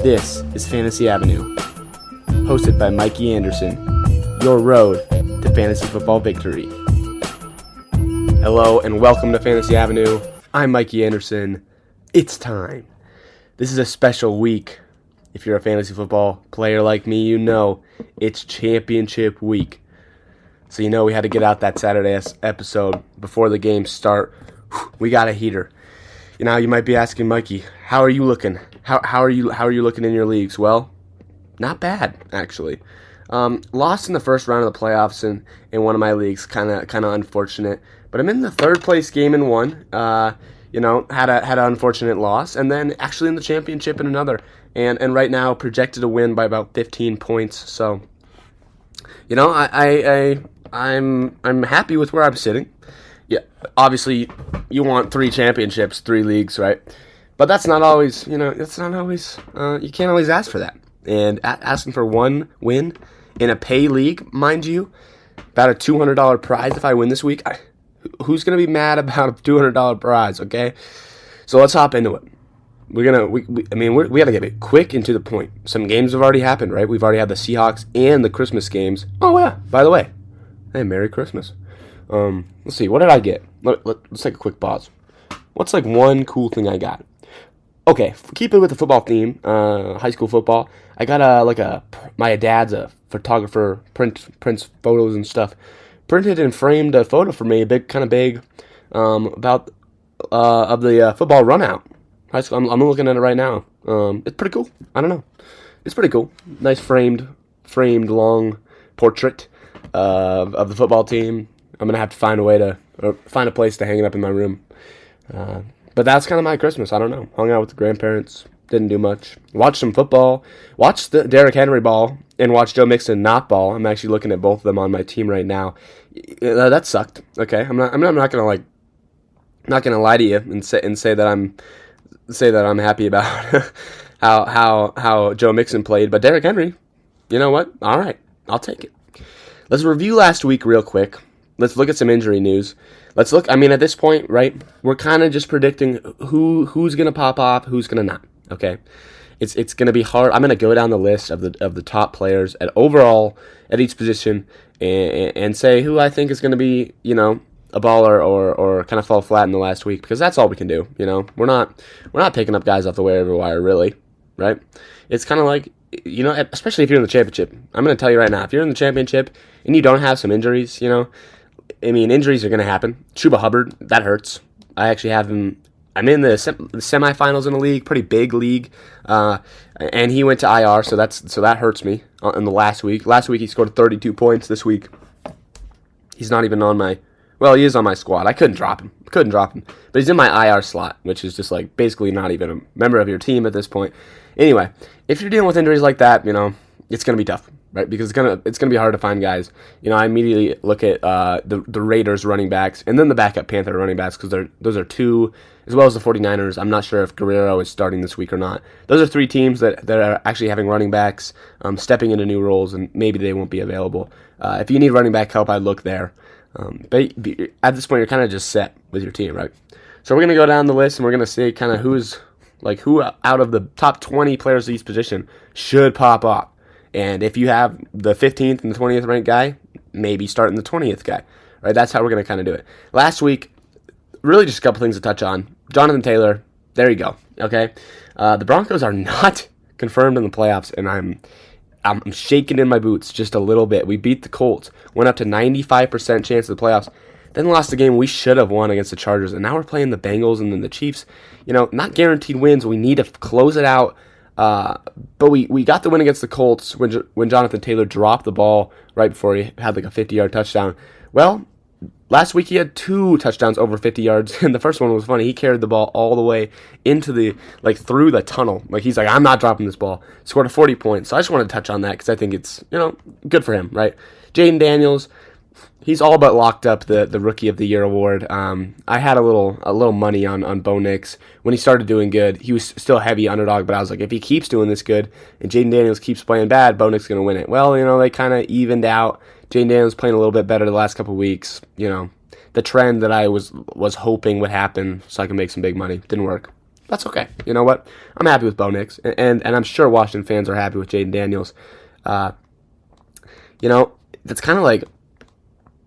This is Fantasy Avenue, hosted by Mikey Andersen, your road to fantasy football victory. Hello and welcome to Fantasy Avenue. I'm Mikey Andersen. It's time. This is a special week. If you're a fantasy football player like me, you know it's championship week. So you know we had to get out that Saturday episode before the games start. We got a heater. You know, you might be asking, Mikey, how are you looking? How are you looking in your leagues? Well, not bad actually. Lost in the first round of the playoffs in one of my leagues, kind of unfortunate. But I'm in the third place game in one. Had an unfortunate loss, and then actually in the championship in another. And right now projected to win by about 15 points. So, you know, I'm happy with where I'm sitting. Yeah, obviously you want 3 championships, 3 leagues, right? But that's not always, you can't always ask for that. And asking for one win in a pay league, mind you, about a $200 prize if I win this week. Who's going to be mad about a $200 prize, okay? So let's hop into it. We got to get it quick and to the point. Some games have already happened, right? We've already had the Seahawks and the Christmas games. Oh, yeah, by the way, hey, Merry Christmas. Let's see, what did I get? Let's take a quick pause. What's like one cool thing I got? Okay, keep it with the football theme, high school football. I got my dad's a photographer, prints photos and stuff. Printed and framed a photo for me, kind of big, about of the football run out. High school. I'm looking at it right now. It's pretty cool. I don't know. It's pretty cool. Nice framed long portrait of the football team. I'm gonna have to find a place to hang it up in my room. But that's kind of my Christmas. I don't know. Hung out with the grandparents. Didn't do much. Watched some football. Watched the Derrick Henry ball and watched Joe Mixon not ball. I'm actually looking at both of them on my team right now. That sucked. Okay, I'm not gonna lie to you and say that I'm happy about how Joe Mixon played. But Derrick Henry, you know what? All right, I'll take it. Let's review last week real quick. Let's look at some injury news. Let's look. At this point, right, we're kind of just predicting who's gonna pop off, who's gonna not. Okay, it's gonna be hard. I'm gonna go down the list of the top players at overall at each position and say who I think is gonna be, a baller or kind of fall flat in the last week, because that's all we can do. We're not picking up guys off the waiver wire, really, right? It's kind of like, especially if you're in the championship. I'm gonna tell you right now, if you're in the championship and you don't have some injuries, injuries are going to happen. Chuba Hubbard, that hurts. I actually have him. I'm in the semifinals in a league, pretty big league, and he went to IR, so that hurts me. In the last week he scored 32 points. This week he's not even on my. Well, he is on my squad. I couldn't drop him, but he's in my IR slot, which is just like basically not even a member of your team at this point. Anyway, if you're dealing with injuries like that, it's going to be tough. Right, because it's gonna be hard to find guys. I immediately look at the Raiders running backs and then the backup Panther running backs, because those are two, as well as the 49ers. I'm not sure if Guerrero is starting this week or not. Those are 3 teams that are actually having running backs stepping into new roles, and maybe they won't be available. If you need running back help, I'd look there. But at this point, you're kind of just set with your team, right? So we're gonna go down the list and we're gonna see kind of who out of the top 20 players at each position should pop off. And if you have the 15th and the 20th ranked guy, maybe starting the 20th guy. Right? That's how we're going to kind of do it. Last week, really just a couple things to touch on. Jonathan Taylor, there you go. Okay? The Broncos are not confirmed in the playoffs, and I'm shaking in my boots just a little bit. We beat the Colts, went up to 95% chance of the playoffs, then lost the game we should have won against the Chargers, and now we're playing the Bengals and then the Chiefs. Not guaranteed wins. We need to close it out. But we got the win against the Colts when Jonathan Taylor dropped the ball right before he had like a 50-yard touchdown. Well, last week he had 2 touchdowns over 50 yards, and the first one was funny. He carried the ball all the way into through the tunnel. He's like, I'm not dropping this ball. Scored a 40 points. So I just wanted to touch on that because I think it's, good for him, right? Jaden Daniels, he's all but locked up the Rookie of the Year award. I had a little money on Bo Nix. When he started doing good, he was still heavy underdog, but I was like, if he keeps doing this good and Jaden Daniels keeps playing bad, Bo Nix is going to win it. Well, they kind of evened out. Jaden Daniels playing a little bit better the last couple of weeks. The trend that I was hoping would happen so I can make some big money. Didn't work. That's okay. You know what? I'm happy with Bo Nix, and I'm sure Washington fans are happy with Jaden Daniels. You know, that's kind of like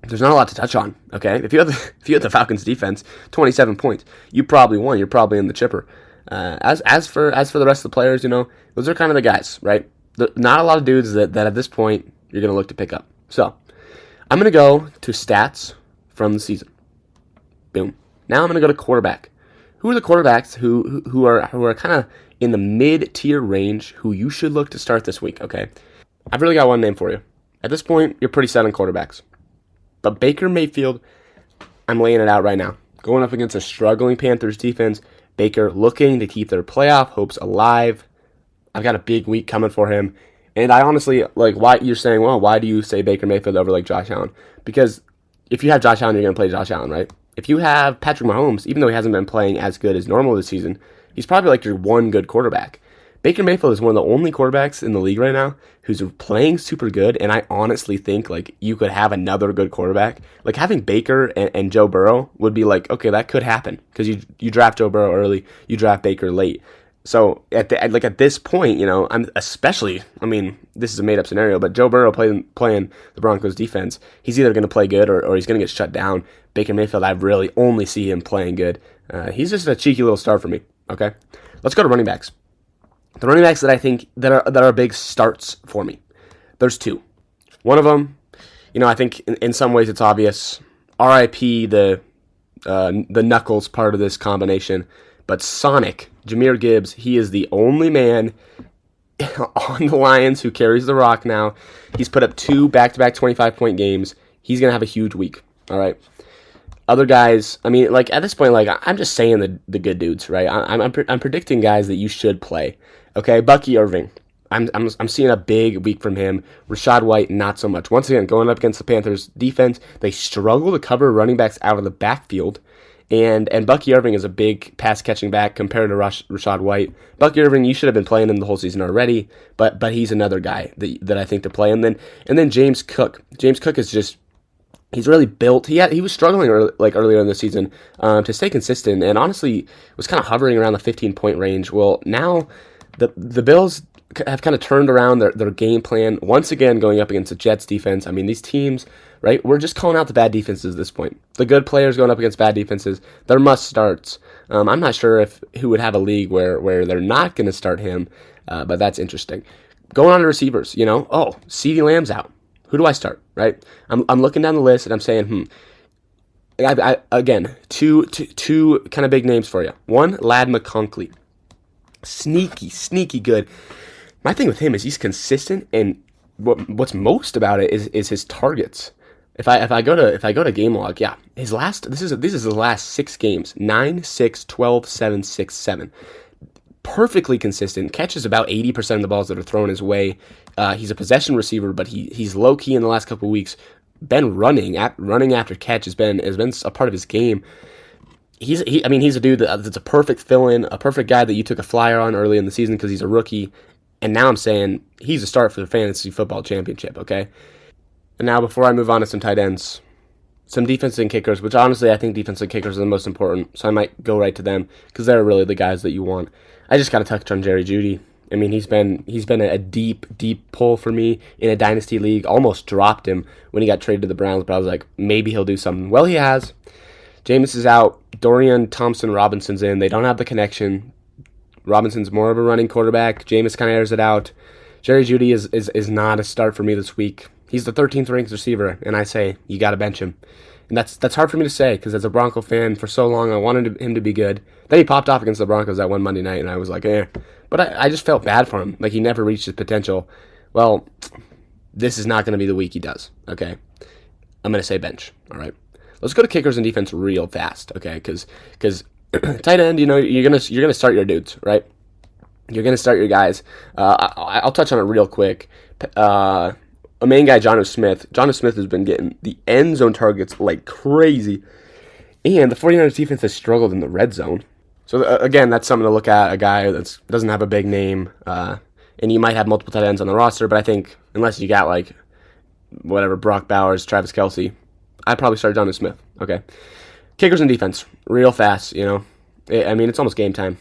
there's not a lot to touch on. Okay, if you have the Falcons defense, 27 points, you probably won. You're probably in the chipper. As for the rest of the players, you know, those are kind of the guys, right? Not a lot of dudes that at this point you're going to look to pick up. So I'm going to go to stats from the season. Boom. Now I'm going to go to quarterback. Who are the quarterbacks who are kind of in the mid-tier range who you should look to start this week? Okay, I've really got one name for you. At this point, you're pretty set on quarterbacks. But Baker Mayfield, I'm laying it out right now. Going up against a struggling Panthers defense, Baker looking to keep their playoff hopes alive. I've got a big week coming for him. And I honestly, like, why you're saying, well, why do you say Baker Mayfield over, like, Josh Allen? Because if you have Josh Allen, you're going to play Josh Allen, right? If you have Patrick Mahomes, even though he hasn't been playing as good as normal this season, he's probably, like, your one good quarterback. Baker Mayfield is one of the only quarterbacks in the league right now who's playing super good, and I honestly think, like, you could have another good quarterback. Like, having Baker and Joe Burrow would be like, okay, that could happen, because you draft Joe Burrow early, you draft Baker late. So, at this point, you know, this is a made-up scenario, but Joe Burrow playing the Broncos defense, he's either going to play good or he's going to get shut down. Baker Mayfield, I really only see him playing good. He's just a cheeky little start for me, okay? Let's go to running backs. The running backs that I think that are big starts for me. There's two. One of them, you know, I think in some ways it's obvious. R.I.P. the Knuckles part of this combination. But Sonic, Jahmyr Gibbs, he is the only man on the Lions who carries the rock now. He's put up 2 back-to-back 25-point games. He's going to have a huge week, all right? Other guys, I mean, like, at this point, like, I'm just saying the good dudes, right? I'm predicting guys that you should play. Okay, Bucky Irving. I'm seeing a big week from him. Rachaad White, not so much. Once again, going up against the Panthers defense, they struggle to cover running backs out of the backfield. And Bucky Irving is a big pass-catching back compared to Rachaad White. Bucky Irving, you should have been playing him the whole season already, but he's another guy that I think to play. And then James Cook. James Cook is just, he's really built. He was struggling earlier in the season to stay consistent, and honestly was kind of hovering around the 15-point range. Well, now the Bills have kind of turned around their game plan once again, going up against the Jets defense. I mean, these teams, right? We're just calling out the bad defenses at this point. The good players going up against bad defenses, they're must starts. I'm not sure who would have a league where they're not going to start him, but that's interesting. Going on to receivers, you know, CeeDee Lamb's out. Who do I start, right? I'm looking down the list and I'm saying, again, two kind of big names for you. One, Ladd McConkey. Sneaky good. My thing with him is he's consistent, and what's most about it is his targets. If I go to game log, yeah, this is his last 6 games: 9, 6, 12, 7, 6, 7. Perfectly consistent. Catches about 80% of the balls that are thrown his way. He's a possession receiver, but he's low key in the last couple of weeks. Been running after catch has been a part of his game. He's a dude that's a perfect fill-in, a perfect guy that you took a flyer on early in the season because he's a rookie. And now I'm saying he's a start for the fantasy football championship, okay? And now before I move on to some tight ends, some defense and kickers, which honestly I think defense and kickers are the most important, so I might go right to them because they're really the guys that you want. I just got to touch on Jerry Jeudy. I mean, he's been a deep pull for me in a dynasty league. Almost dropped him when he got traded to the Browns, but I was like, maybe he'll do something. Well, he has. Jameis is out. Dorian Thompson-Robinson's in. They don't have the connection. Robinson's more of a running quarterback. Jameis kind of airs it out. Jerry Jeudy is not a start for me this week. He's the 13th ranked receiver, and I say you got to bench him. And that's hard for me to say because as a Bronco fan for so long, I wanted him to be good. Then he popped off against the Broncos that one Monday night, and I was like, eh. But I just felt bad for him. Like he never reached his potential. Well, this is not going to be the week he does, okay? I'm going to say bench, all right? Let's go to kickers and defense real fast, okay? Because tight end, you know, you're gonna start your dudes, right? You're gonna start your guys. I'll touch on it real quick. A main guy, Jonnu Smith. Jonnu Smith has been getting the end zone targets like crazy, and the 49ers defense has struggled in the red zone. So again, that's something to look at. A guy that doesn't have a big name, and you might have multiple tight ends on the roster, but I think unless you got like whatever Brock Bowers, Travis Kelce, I'd probably start Jonnu Smith. Okay. Kickers and defense, real fast, you know. I mean, it's almost game time.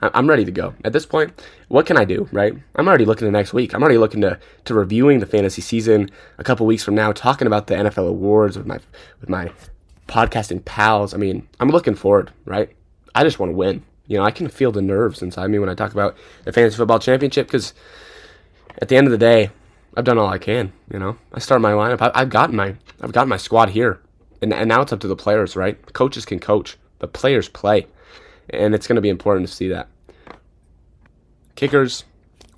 I'm ready to go. At this point, what can I do, right? I'm already looking to next week. I'm already looking to reviewing the fantasy season a couple weeks from now, talking about the NFL awards with my podcasting pals. I mean, I'm looking forward, right? I just want to win. I can feel the nerves inside me when I talk about the fantasy football championship, because at the end of the day, I've done all I can. I start my lineup. I've gotten my squad here, and now it's up to the players, right? Coaches can coach, but players play. And it's going to be important to see that. Kickers,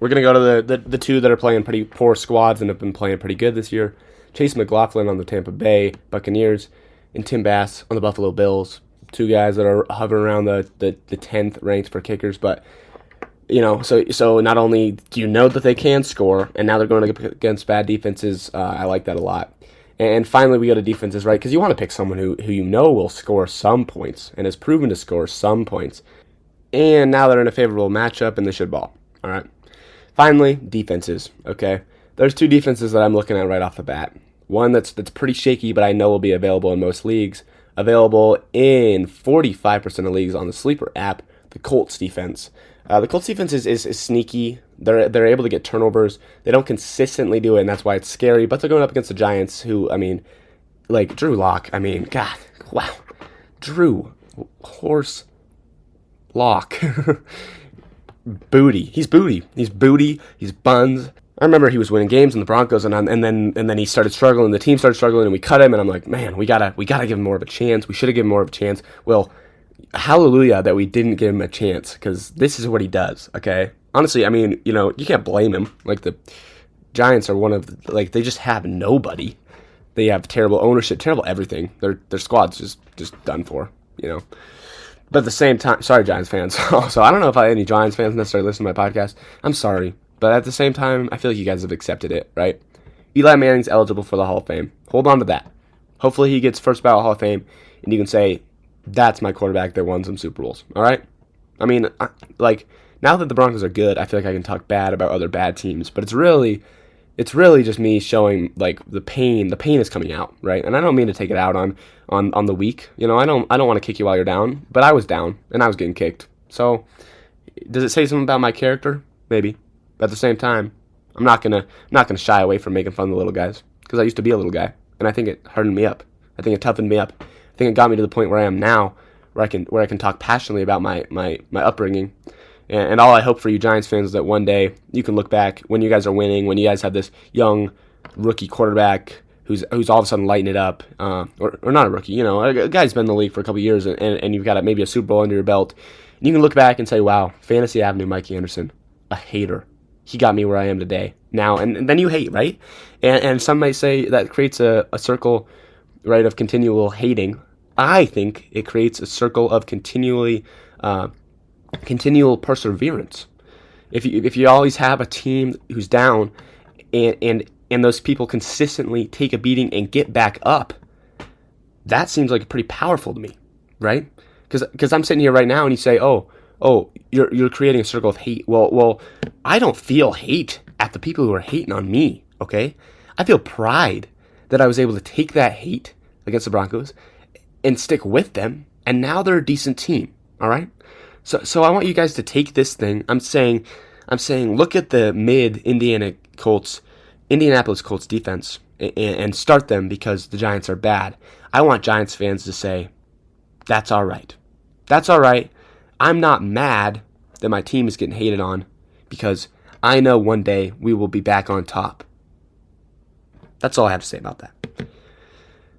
we're going to go to the two that are playing pretty poor squads and have been playing pretty good this year. Chase McLaughlin on the Tampa Bay Buccaneers and Tim Bass on the Buffalo Bills. Two guys that are hovering around the 10th ranked for kickers. But, so not only do you know that they can score, and now they're going against bad defenses. I like that a lot. And finally, we go to defenses, right? Because you want to pick someone who will score some points and has proven to score some points. And now they're in a favorable matchup and they should ball. All right. Finally, defenses. Okay. There's two defenses that I'm looking at right off the bat. One that's pretty shaky, but I know will be available in most leagues. Available in 45% of leagues on the Sleeper app. The Colts defense. The Colts defense is sneaky. They're able to get turnovers. They don't consistently do it, and that's why it's scary. But they're going up against the Giants, who, Drew Lock. God, wow. Drew Horse Lock. Booty. He's booty. He's booty. He's buns. I remember he was winning games in the Broncos, and then he started struggling. The team started struggling, and we cut him. And I'm like, man, we gotta give him more of a chance. We should have given him more of a chance. Well, hallelujah that we didn't give him a chance, because this is what he does. Okay. Honestly, you can't blame him. The Giants are they just have nobody. They have terrible ownership, terrible everything. Their squad's just done for, But at the same time, sorry, Giants fans. So I don't know if any Giants fans necessarily listen to my podcast. I'm sorry. But at the same time, I feel like you guys have accepted it, right? Eli Manning's eligible for the Hall of Fame. Hold on to that. Hopefully he gets first ballot Hall of Fame, and you can say, that's my quarterback that won some Super Bowls, all right? Now that the Broncos are good, I feel like I can talk bad about other bad teams, but it's really just me showing the pain. The pain is coming out, right? And I don't mean to take it out on the weak. I don't want to kick you while you're down, but I was down and I was getting kicked. So does it say something about my character? Maybe. But at the same time, I'm not gonna shy away from making fun of the little guys, because I used to be a little guy, and I think it hardened me up. I think it toughened me up. I think it got me to the point where I am now, where I can talk passionately about my upbringing. And all I hope for you Giants fans is that one day you can look back when you guys are winning, when you guys have this young rookie quarterback who's all of a sudden lighting it up, or not a rookie, a guy's been in the league for a couple years, and you've got maybe a Super Bowl under your belt, and you can look back and say, wow, Fantasy Avenue Mikey Andersen, a hater. He got me where I am today. Now, and then you hate, right? And some might say that creates a circle, right, of continual hating. I think it creates a circle of continual perseverance. If you always have a team who's down, and those people consistently take a beating and get back up, that seems like pretty powerful to me, right? Because I'm sitting here right now and you say, oh, you're creating a circle of hate. Well, I don't feel hate at the people who are hating on me, okay? I feel pride that I was able to take that hate against the Broncos and stick with them, and now they're a decent team, all right? So I want you guys to take this thing. I'm saying, look at the Indianapolis Colts defense and start them because the Giants are bad. I want Giants fans to say, that's all right. That's all right. I'm not mad that my team is getting hated on because I know one day we will be back on top. That's all I have to say about that.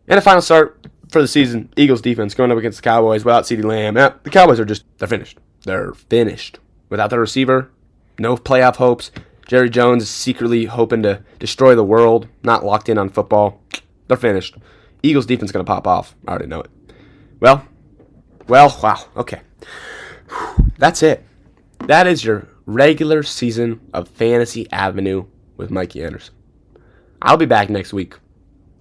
And a final start for the season, Eagles defense going up against the Cowboys without CeeDee Lamb. The Cowboys they're finished. They're finished. Without their receiver, no playoff hopes. Jerry Jones is secretly hoping to destroy the world, not locked in on football. They're finished. Eagles defense going to pop off. I already know it. Well, wow, okay. That's it. That is your regular season of Fantasy Avenue with Mikey Andersen. I'll be back next week.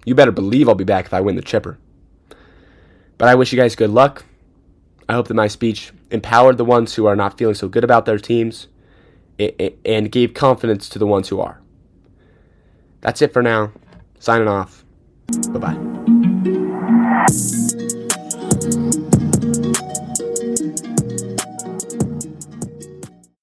You better believe I'll be back if I win the chipper. But I wish you guys good luck. I hope that my speech empowered the ones who are not feeling so good about their teams and gave confidence to the ones who are. That's it for now. Signing off. Bye-bye.